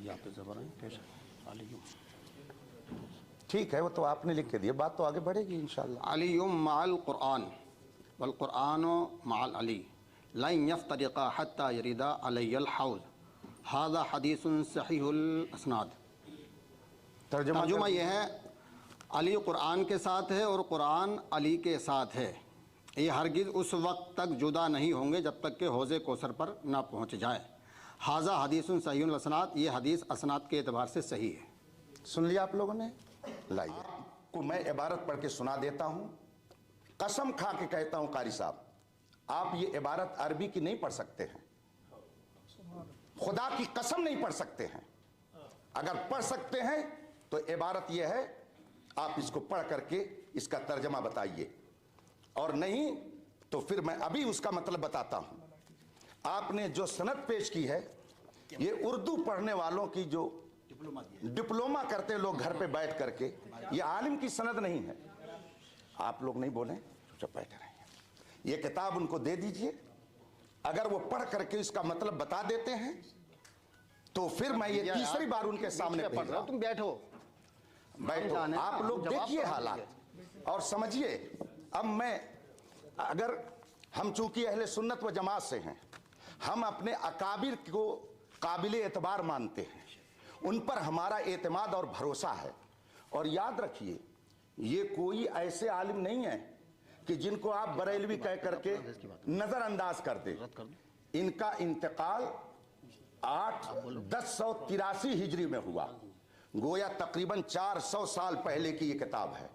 यहाँ पे ज़बर है पेश अली ٹھیک ہے، وہ تو آپ نے لکھ کے دیا، بات تو آگے بڑھے گی انشاءاللہ۔ علی مع القرآن والقرآن مع العلی لن يفترقا حتى يردا علی الحوض هذا حدیث صحیح الاسناد۔ ترجمہ یہ ہے علی قرآن کے ساتھ ہے اور قرآن علی کے ساتھ ہے، یہ ہرگز اس وقت تک جدا نہیں ہوں گے جب تک کہ حوض کوثر پر نہ پہنچ جائے۔ ھذا حدیث صحیح الاسناد، یہ حدیث اسناد کے اعتبار سے صحیح ہے۔ سن لیا آپ لوگوں نے؟ لائیے کو میں عبارت پڑھ کے سنا دیتا ہوں، قسم کھا کے کہتا ہوں قاری صاحب، آپ یہ عبارت عربی کی نہیں پڑھ سکتے ہیں، خدا کی قسم نہیں پڑھ سکتے ہیں۔ اگر پڑھ سکتے ہیں تو عبارت یہ ہے، آپ اس کو پڑھ کر کے اس کا ترجمہ بتائیے، اور نہیں تو پھر میں ابھی اس کا مطلب بتاتا ہوں۔ آپ نے جو سند پیش کی ہے، یہ اردو پڑھنے والوں کی جو ڈپلومہ کرتے لوگ گھر پہ بیٹھ کر کے، یہ عالم کی سند نہیں ہے۔ آپ لوگ نہیں بولیں، چپ بیٹھے رہیں۔ یہ کتاب ان کو دے دیجئے، اگر وہ پڑھ کر کے اس کا مطلب بتا دیتے ہیں تو پھر میں یہ تیسری بار ان کے سامنے پڑھ رہا ہوں۔ تم بیٹھو بیٹھو، آپ لوگ دیکھیے حالات اور سمجھیے۔ اب میں اگر ہم چونکہ اہل سنت و جماعت سے ہیں، ہم اپنے اکابر کو قابل اعتبار مانتے ہیں، ان پر ہمارا اعتماد اور بھروسہ ہے، اور یاد رکھیے یہ کوئی ایسے عالم نہیں ہے کہ جن کو آپ بریلوی کہہ کر کے نظر انداز کر دیں۔ ان کا انتقال 1083 ہجری میں ہوا، گویا تقریباً 400 سال پہلے کی یہ کتاب ہے۔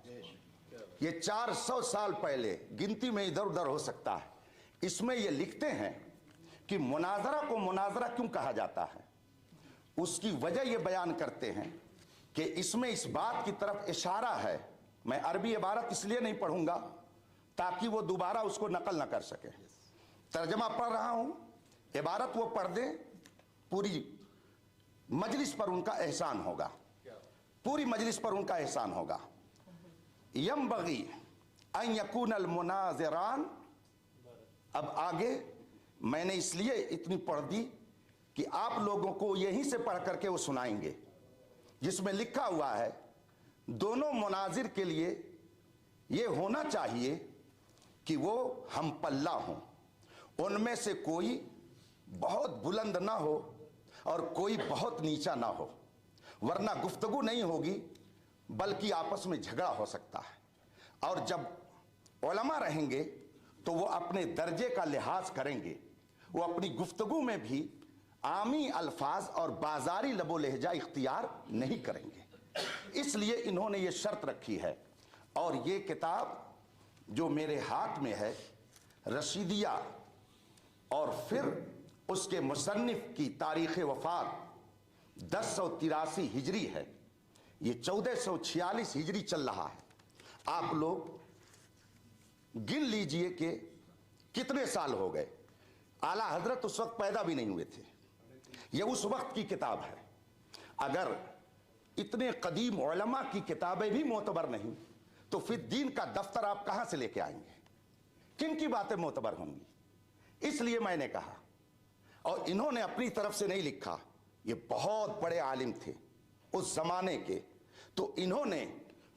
یہ 400 سال پہلے، گنتی میں ادھر ادھر ہو سکتا ہے۔ اس میں یہ لکھتے ہیں کہ مناظرہ کو مناظرہ کیوں کہا جاتا ہے، اس کی وجہ یہ بیان کرتے ہیں کہ اس میں اس بات کی طرف اشارہ ہے۔ میں عربی عبارت اس لیے نہیں پڑھوں گا تاکہ وہ دوبارہ اس کو نقل نہ کر سکے، ترجمہ پڑھ رہا ہوں، عبارت وہ پڑھ دیں، پوری مجلس پر ان کا احسان ہوگا، پوری مجلس پر ان کا احسان ہوگا۔ ینبغی ان یکون المناظران، اب آگے میں نے اس لیے اتنی پڑھ دی کہ آپ لوگوں کو یہیں سے پڑھ کر کے وہ سنائیں گے، جس میں لکھا ہوا ہے دونوں مناظر کے لیے یہ ہونا چاہیے کہ وہ ہم پلہ ہوں، ان میں سے کوئی بہت بلند نہ ہو اور کوئی بہت نیچا نہ ہو، ورنہ گفتگو نہیں ہوگی بلکہ آپس میں جھگڑا ہو سکتا ہے۔ اور جب علماء رہیں گے تو وہ اپنے درجے کا لحاظ کریں گے، وہ اپنی گفتگو میں بھی عامی الفاظ اور بازاری لب و لہجہ اختیار نہیں کریں گے۔ اس لیے انہوں نے یہ شرط رکھی ہے، اور یہ کتاب جو میرے ہاتھ میں ہے رشیدیہ، اور پھر اس کے مصنف کی تاریخ وفات 1083 ہجری ہے، یہ 1446 ہجری چل رہا ہے۔ آپ لوگ گن لیجئے کہ کتنے سال ہو گئے، اعلیٰ حضرت اس وقت پیدا بھی نہیں ہوئے تھے، یہ اس وقت کی کتاب ہے۔ اگر اتنے قدیم علماء کی کتابیں بھی معتبر نہیں تو پھر دین کا دفتر آپ کہاں سے لے کے آئیں گے؟ کن کی باتیں معتبر ہوں گی؟ اس لیے میں نے کہا، اور انہوں نے اپنی طرف سے نہیں لکھا، یہ بہت بڑے عالم تھے اس زمانے کے، تو انہوں نے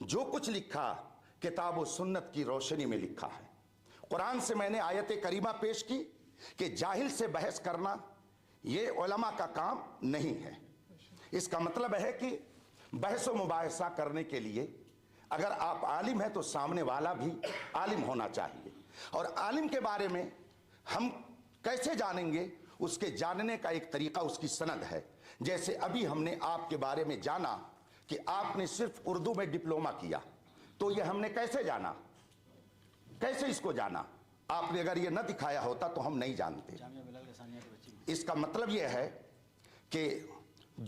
جو کچھ لکھا کتاب و سنت کی روشنی میں لکھا ہے۔ قرآن سے میں نے آیت کریمہ پیش کی کہ جاہل سے بحث کرنا یہ علماء کا کام نہیں ہے۔ اس کا مطلب ہے کہ بحث و مباحثہ کرنے کے لیے اگر آپ عالم ہیں تو سامنے والا بھی عالم ہونا چاہیے، اور عالم کے بارے میں ہم کیسے جانیں گے؟ اس کے جاننے کا ایک طریقہ اس کی سند ہے۔ جیسے ابھی ہم نے آپ کے بارے میں جانا کہ آپ نے صرف اردو میں ڈپلومہ کیا، تو یہ ہم نے کیسے جانا؟ کیسے اس کو جانا؟ آپ نے اگر یہ نہ دکھایا ہوتا تو ہم نہیں جانتے۔ اس کا مطلب یہ ہے کہ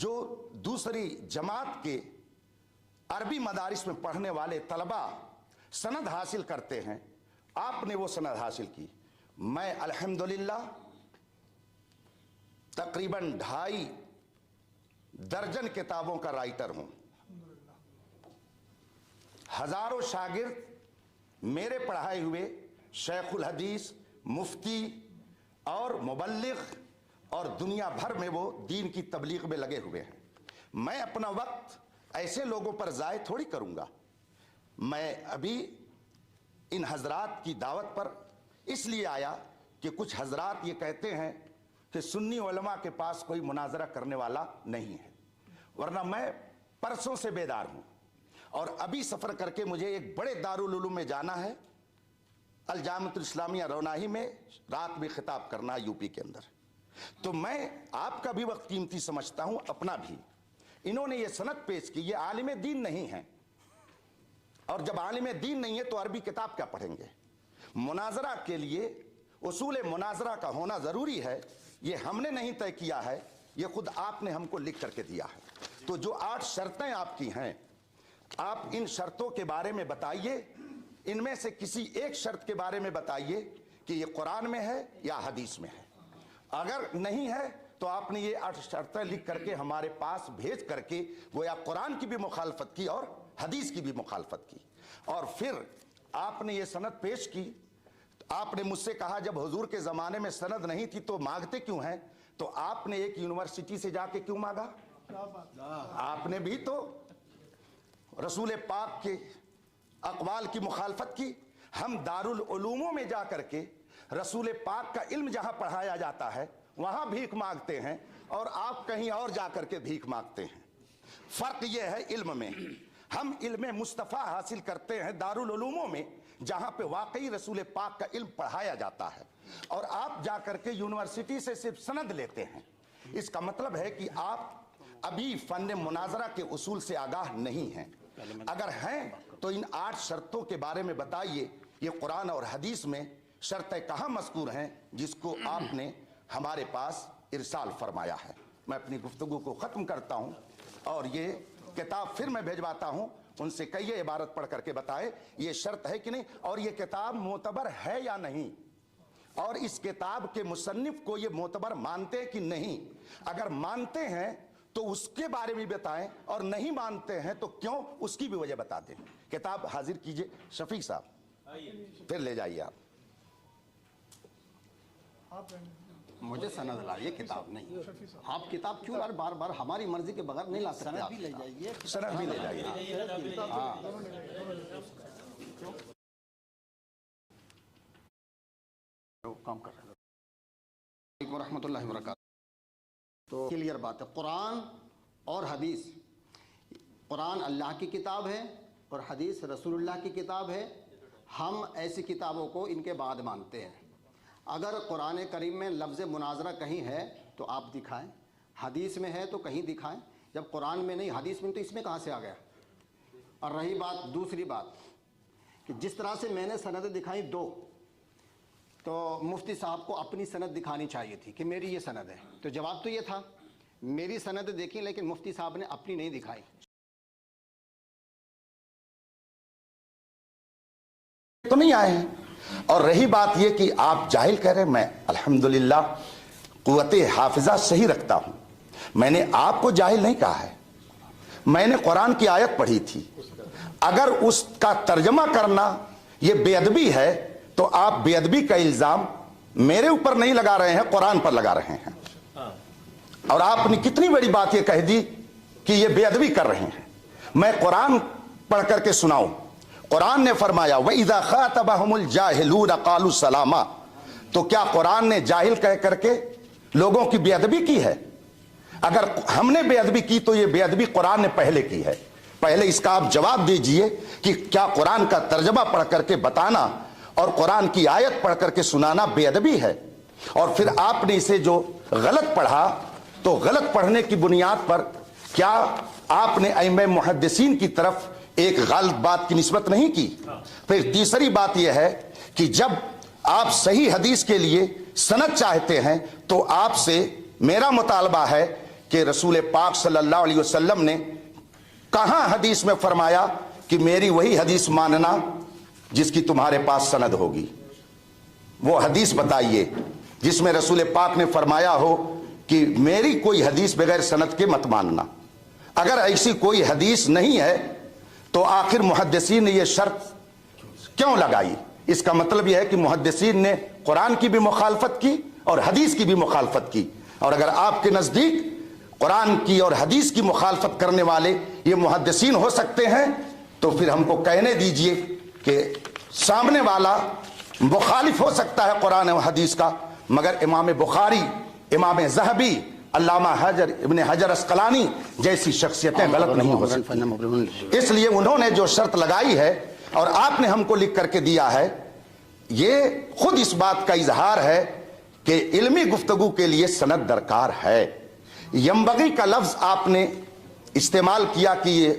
جو دوسری جماعت کے عربی مدارس میں پڑھنے والے طلباء سند حاصل کرتے ہیں، آپ نے وہ سند حاصل کی۔ میں الحمدللہ تقریباً 2.5 درجن کتابوں کا رائٹر ہوں، ہزاروں شاگرد میرے پڑھائے ہوئے شیخ الحدیث، مفتی اور مبلغ اور دنیا بھر میں وہ دین کی تبلیغ میں لگے ہوئے ہیں۔ मैं अपना वक्त ऐसे लोगों पर ज़ाय थोड़ी करूंगा। मैं अभी इन हजरात की दावत पर इसलिए आया कि कुछ हजरात ये कहते हैं कि सुन्नी उलमा के पास कोई मुनाजरा करने वाला नहीं है, वरना मैं परसों से बेदार हूं और अभी सफर करके मुझे एक बड़े दारुल उलूम में जाना है, अल जामिअतुल इस्लामिया रौनाही में रात में खिताब करना यूपी के अंदर। तो मैं आपका भी वक्त कीमती समझता हूं, अपना भी। इन्होंने ये सनद पेश की, ये आलिम दीन नहीं है, और जब आलिम दीन नहीं है तो अरबी किताब क्या पढ़ेंगे। मुनाजरा के लिए उसूल मुनाजरा का होना जरूरी है, ये हमने नहीं तय किया है, ये खुद आपने हमको लिख करके दिया है। तो जो 8 शर्तें आपकी हैं, आप इन शर्तों के बारे में बताइए, इनमें से किसी एक शर्त के बारे में बताइए कि ये कुरान में है या हदीस में है। अगर नहीं है तो आपने ये 8 शर्तें लिख करके हमारे पास भेज करके गोया कुरान की भी मुखालफत की और हदीस की भी मुखालफत की, और फिर आपने ये सनद पेश की। आपने मुझसे कहा जब हुजूर के ज़माने में सनद नहीं थी तो मांगते क्यों हैं, तो आपने एक यूनिवर्सिटी से जाके क्यों मांगा? आपने भी तो रसूल पाक के अक़वाल की मुखालफत की। हम दारुल उलूमों में जा करके रसूल पाक का इल्म जहां पढ़ाया जाता है वहां भीख मांगते हैं, और आप कहीं और जा करके भीख मांगते हैं। फर्क यह है इल्म में, हम इल्म मुस्तफ़ा हासिल करते हैं दारुल उलूमों में जहां पे वाकई रसूल पाक का इल्म पढ़ाया जाता है, और आप जा करके यूनिवर्सिटी से सिर्फ सनद लेते हैं। इसका मतलब है कि आप अभी फन मुनाजरा के उसूल से आगाह नहीं हैं। अगर हैं तो इन 8 शर्तों के बारे में बताइए, ये कुरान और हदीस में शर्तें कहाँ मज़कूर हैं जिसको आपने हमारे पास इरसाल फरमाया है। मैं अपनी गुफ्तगू को ख़त्म करता हूँ और ये किताब फिर मैं भेजवाता हूँ, उनसे कहिए इबारत पढ़ करके बताए ये शर्त है कि नहीं, और ये किताब मोतबर है या नहीं, और इस किताब के मुसन्निफ को ये मोतबर मानते हैं कि नहीं। अगर मानते हैं तो उसके बारे में बताएं, और नहीं मानते हैं तो क्यों, उसकी भी वजह बता दें। किताब हाजिर कीजिए शफीक साहब, फिर ले जाइए आप। मुझे सनद लाइए, किताब नहीं। आप किताब क्यों ला रहे बार बार, हमारी मर्जी के बगैर नहीं ला सकते। सनद भी ले जाइए, सनद भी ले जाइए। काम कर रहे हैं रहमतुल्लाहि व बरकातहू। तो क्लियर बात है, कुरान और हदीस, कुरान अल्लाह की किताब है और हदीस रसूलुल्लाह की किताब है। हम ऐसी किताबों को इनके बाद मानते हैं। अगर कुरान करीम में लफ्ज़ मुनाजरा कहीं है तो आप दिखाएं, हदीस में है तो कहीं दिखाएं। जब कुरान में नहीं, हदीस में, तो इसमें कहाँ से आ गया। और रही बात, दूसरी बात कि जिस तरह से मैंने सनद दिखाई 2, तो मुफ्ती साहब को अपनी सनद दिखानी चाहिए थी कि मेरी ये सनद है। तो जवाब तो ये था मेरी सनद देखी, लेकिन मुफ्ती साहब ने अपनी नहीं दिखाई। तो नहीं आए हैं। और रही बात ये कि आप जाहिल कह रहे हैं, मैं अल्हम्दुलिल्लाह कुव्वते हाफिजा सही रखता हूं, मैंने आपको जाहिल नहीं कहा है। मैंने कुरान की आयत पढ़ी थी, अगर उसका तर्जमा करना ये बेअदबी है तो आप बेअदबी का इल्जाम मेरे ऊपर नहीं लगा रहे हैं, कुरान पर लगा रहे हैं। और आपने कितनी बड़ी बात ये कह दी कि ये बेअदबी कर रहे हैं। मैं कुरान पढ़ करके सुनाऊं, कुरान ने फरमाया व इज़ा ख़ातबहुमुल जाहिलून क़ालू सलामा। तो क्या कुरान ने जाहिल कह करके लोगों की बेअदबी की है? अगर हमने बेअदबी की तो ये बेअदबी कुरान ने पहले की है। पहले इसका आप जवाब दीजिए कि क्या कुरान का तर्जमा पढ़ करके बताना और कुरान की आयत पढ़ करके सुनाना बेअदबी है? और फिर आपने इसे जो गलत पढ़ा, तो गलत पढ़ने की बुनियाद पर क्या आपने अइम्मा मुहद्दिसीन की तरफ एक गलत बात की निस्बत नहीं की? फिर तीसरी बात यह है कि जब आप सही हदीस के लिए सनद चाहते हैं तो आपसे मेरा मुतालबा है कि रसूल पाक सल्लल्लाहु अलैहि वसल्लम ने कहां हदीस में फरमाया कि मेरी वही हदीस मानना जिसकी तुम्हारे पास सनद होगी। वो हदीस बताइए जिसमें रसूल पाक ने फरमाया हो कि मेरी कोई हदीस बगैर सनद के मत मानना। अगर ऐसी कोई हदीस नहीं है तो आखिर मुहद्दिसीन ने यह शर्त क्यों लगाई? इसका मतलब यह है कि मुहद्दिसीन ने कुरान की भी मुखालफत की और हदीस की भी मुखालफत की। और अगर आपके नजदीक قرآن کی اور حدیث کی مخالفت کرنے والے یہ محدثین ہو سکتے ہیں، تو پھر ہم کو کہنے دیجئے کہ سامنے والا مخالف ہو سکتا ہے قرآن و حدیث کا، مگر امام بخاری، امام ذہبی، علامہ ابن حجر اسقلانی جیسی شخصیتیں غلط نہیں ہو سکتی۔ اس لیے انہوں نے جو شرط لگائی ہے اور آپ نے ہم کو لکھ کر کے دیا ہے، یہ خود اس بات کا اظہار ہے کہ علمی گفتگو کے لیے سند درکار ہے۔ ینبغی کا لفظ آپ نے استعمال کیا کہ یہ